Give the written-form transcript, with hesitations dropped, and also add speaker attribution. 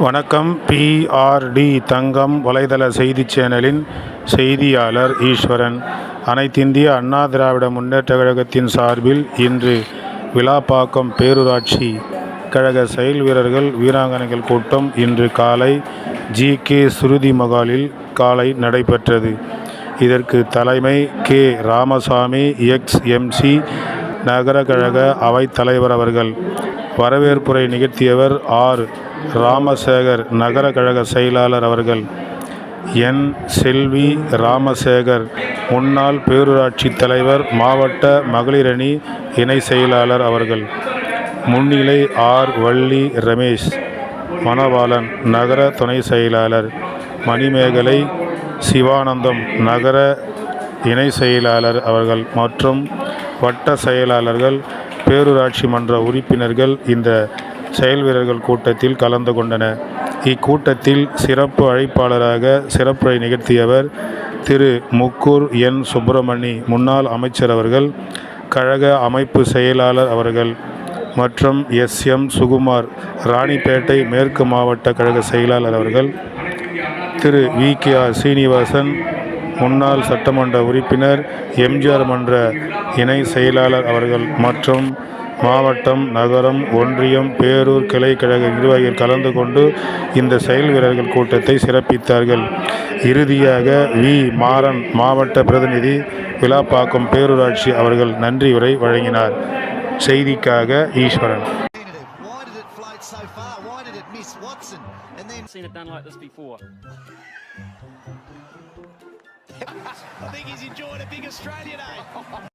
Speaker 1: வணக்கம். PRD தங்கம் வலைதள செய்திச் சேனலின் செய்தியாளர் ஈஸ்வரன். அனைத்திந்திய அண்ணா திராவிட முன்னேற்றக் கழகத்தின் சார்பில் இன்று விளாப்பாக்கம் பேரூராட்சி கழக செயல் வீரர்கள் வீராங்கனைகள் கூட்டம் இன்று காலை GK சுருதி மகாலில் காலை நடைபெற்றது. இதற்கு தலைமை K ராமசாமி XMC நகர கழக அவைத் தலைவர் அவர்கள். வரவேற்புரை நிகழ்த்தியவர் R ராமசேகர் நகர கழக செயலாளர் அவர்கள். N செல்வி ராமசேகர் முன்னாள் பேரூராட்சி தலைவர் மாவட்ட மகளிரணி இணை செயலாளர் அவர்கள். முன்னிலை R வள்ளி ரமேஷ் மணவாளன் நகர துணை செயலாளர். மணிமேகலை சிவானந்தம் நகர இணை செயலாளர் அவர்கள் மற்றும் வட்ட செயலாளர்கள் பேரூராட்சி மன்ற உறுப்பினர்கள் இந்த செயல் வீரர்கள் கூட்டத்தில் கலந்து கொண்டனர். இக்கூட்டத்தில் சிறப்பு அழைப்பாளராக சிறப்புரை நிகழ்த்தியவர் திரு முக்கூர் N சுப்பிரமணி முன்னாள் அமைச்சர் அவர்கள், கழக அமைப்பு செயலாளர் அவர்கள் மற்றும் SM சுகுமார் ராணிப்பேட்டை மேற்கு மாவட்ட கழக செயலாளர் அவர்கள், திரு VKR சீனிவாசன் முன்னாள் சட்டமன்ற உறுப்பினர் MGR மன்ற இணை செயலாளர் அவர்கள் மற்றும் மாவட்டம், நகரம், ஒன்றியம், பேரூர் கிளை கழக நிர்வாகிகள் கலந்து கொண்டு இந்த செயல் வீரர்கள் கூட்டத்தை சிறப்பித்தார்கள். இறுதியாக மாறன் மாவட்ட பிரதிநிதி விளாப்பாக்கம் பேரூராட்சி அவர்கள் நன்றி உரை வழங்கினார். செய்திக்காக ஈஸ்வரன்.
Speaker 2: I think he's enjoyed a big Australian, eh?